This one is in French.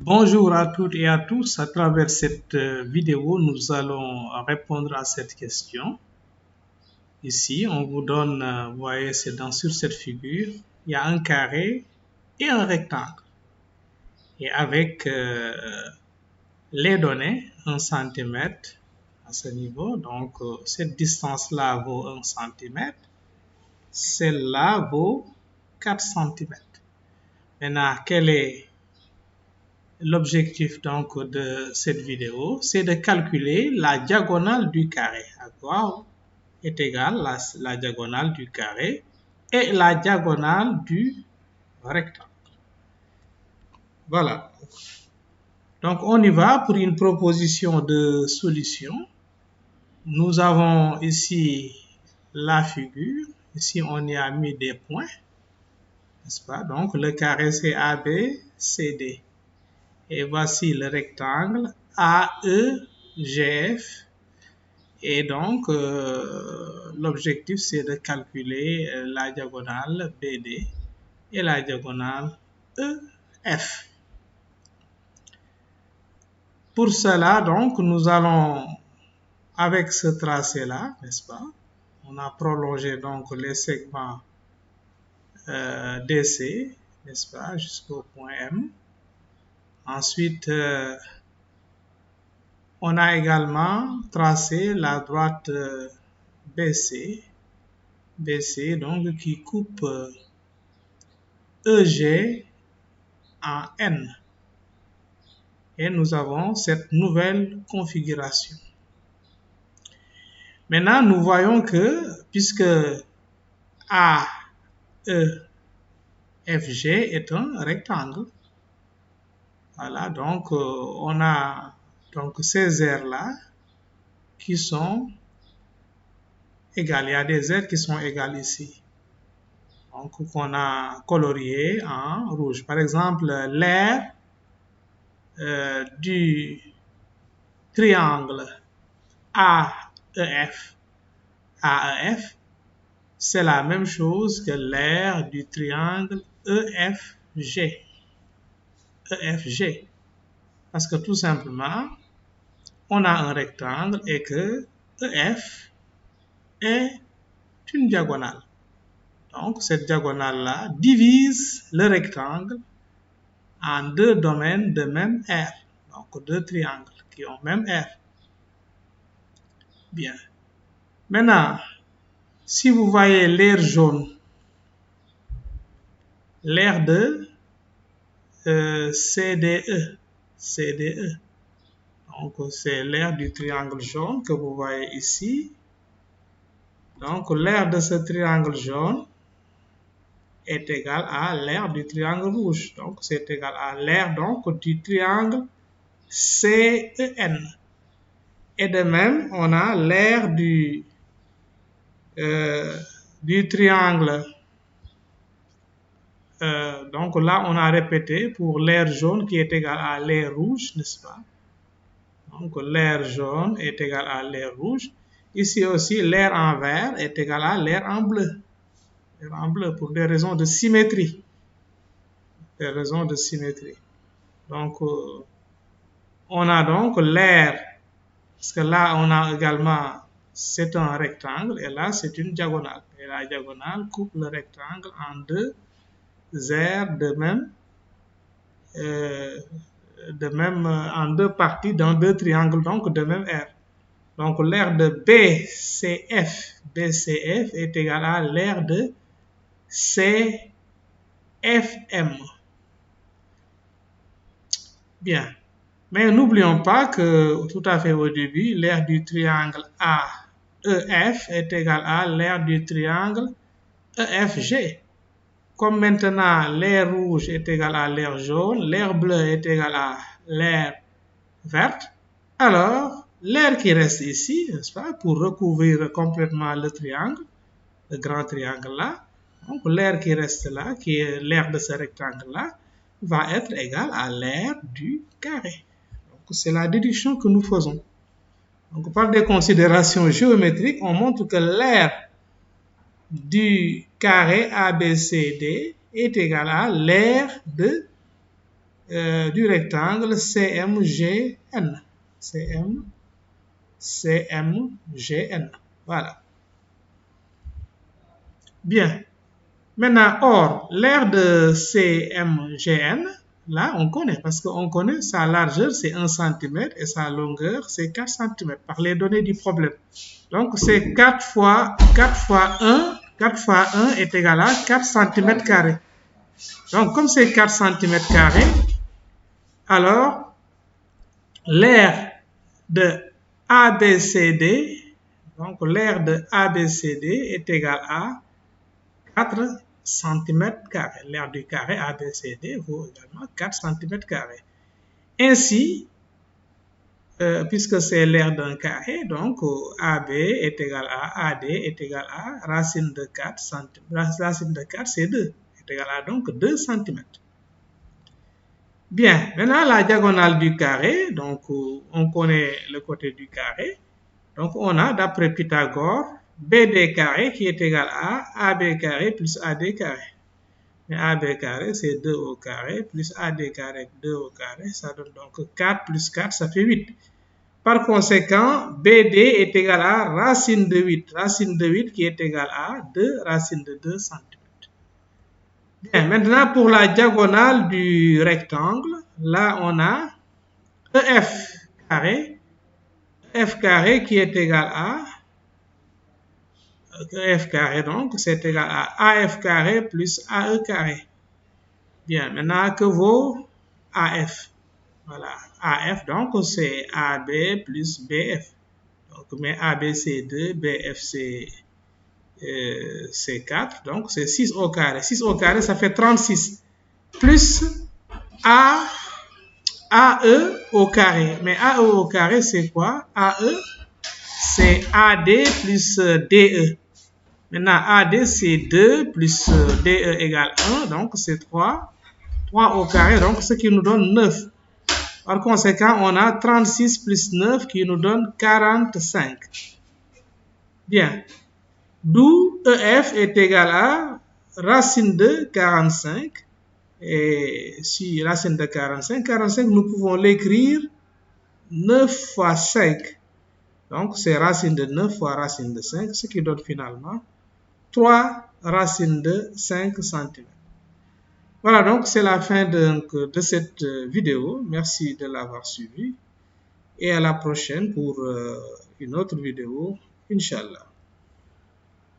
Bonjour à toutes et à tous. À travers cette vidéo, nous allons répondre à cette question. Ici, on vous donne, vous voyez, sur cette figure, il y a un carré et un rectangle. Et avec les données, 1 centimètre à ce niveau, donc cette distance-là vaut 1 centimètre, celle-là vaut 4 centimètres. Maintenant, quel est l'objectif donc de cette vidéo? C'est de calculer la diagonale du carré. À quoi est égale la diagonale du carré et la diagonale du rectangle. Voilà. Donc on y va pour une proposition de solution. Nous avons ici la figure. Ici on y a mis des points, n'est-ce pas? Donc le carré c'est AB, CD. Et voici le rectangle AEGF. Et donc, l'objectif, c'est de calculer la diagonale BD et la diagonale EF. Pour cela, donc, nous allons, avec ce tracé-là, n'est-ce pas, on a prolongé donc les segments DC, n'est-ce pas, jusqu'au point M. Ensuite, on a également tracé la droite BC, donc qui coupe EG en N. Et nous avons cette nouvelle configuration. Maintenant, nous voyons que puisque AEFG est un rectangle, voilà, donc on a donc ces aires-là qui sont égales. Il y a des aires qui sont égales ici. Donc, qu'on a colorié en rouge. Par exemple, l'aire du triangle AEF, c'est la même chose que l'aire du triangle EFG. Parce que tout simplement, on a un rectangle et que EF est une diagonale. Donc, cette diagonale-là divise le rectangle en deux domaines de même aire. Donc, deux triangles qui ont même aire. Bien. Maintenant, si vous voyez l'aire jaune, l'aire de CDE, donc c'est l'aire du triangle jaune que vous voyez ici. Donc, l'aire de ce triangle jaune est égale à l'aire du triangle rouge. Donc, c'est égal à l'aire du triangle CEN. Et de même, on a l'aire du triangle. Donc là, on a répété pour l'aire jaune qui est égale à l'aire rouge, n'est-ce pas? Donc l'aire jaune est égale à l'aire rouge. Ici aussi, l'aire en vert est égale à l'aire en bleu. L'aire en bleu pour des raisons de symétrie. Donc, on a donc l'aire, parce que là, on a également, c'est un rectangle, et là, c'est une diagonale. Et la diagonale coupe le rectangle en deux aires en deux parties dans deux triangles, donc de même aire. Donc, l'aire de BCF est égale à l'aire de CFM. Bien. Mais n'oublions pas que tout à fait au début, l'aire du triangle AEF est égale à l'aire du triangle EFG. Comme maintenant l'aire rouge est égale à l'aire jaune, l'aire bleue est égale à l'aire verte, alors l'aire qui reste ici, n'est-ce pas, pour recouvrir complètement le triangle, le grand triangle là, donc l'aire qui reste là, qui est l'aire de ce rectangle-là, va être égale à l'aire du carré. Donc c'est la déduction que nous faisons. Donc par des considérations géométriques, on montre que l'aire du carré ABCD est égale à l'aire de du rectangle CMGN. CMGN. Voilà. Bien. Maintenant, or, l'aire de CMGN, là, on connaît, parce qu'on connaît sa largeur, c'est 1 cm, et sa longueur, c'est 4 cm, par les données du problème. Donc, c'est 4 fois 1 est égal à 4 cm carrés. Donc, comme c'est 4 cm carrés, alors, l'aire de ABCD, donc l'aire de ABCD est égale à 4 cm carrés. L'aire du carré ABCD vaut également 4 cm carrés. Ainsi, puisque c'est l'aire d'un carré, donc AB est égal à AD est égal à racine de 4 cm. Racine de 4, c'est 2. Est égal à donc 2 cm. Bien, maintenant la diagonale du carré, donc on connaît le côté du carré. Donc on a, d'après Pythagore, BD carré qui est égal à AB carré plus AD carré. Mais AB carré, c'est 2 au carré, plus AD carré, 2 au carré. Ça donne donc 4 plus 4, ça fait 8. Par conséquent, BD est égal à racine de 8. Racine de 8 qui est égal à 2 racine de 2 cm. Bien, maintenant pour la diagonale du rectangle, là on a EF carré qui est égal à EF carré, donc c'est égal à AF carré plus AE carré. Bien, maintenant que vaut AF? Voilà, AF donc c'est AB plus BF. Donc, mais AB c'est 2, BF c'est 4, donc c'est 6 au carré. 6 au carré, ça fait 36. Plus AE au carré. Mais AE au carré, c'est quoi? AE, c'est AD plus DE. Maintenant, AD, c'est 2 plus DE égale 1, donc c'est 3. 3 au carré, donc ce qui nous donne 9. Par conséquent, on a 36 plus 9 qui nous donne 45. Bien. D'où EF est égal à racine de 45. Et si racine de 45, 45, nous pouvons l'écrire 9 fois 5. Donc, c'est racine de 9 fois racine de 5, ce qui donne finalement 3 racines de 5 cm. Voilà, donc c'est la fin de cette vidéo. Merci de l'avoir suivi. Et à la prochaine pour une autre vidéo, Inch'Allah.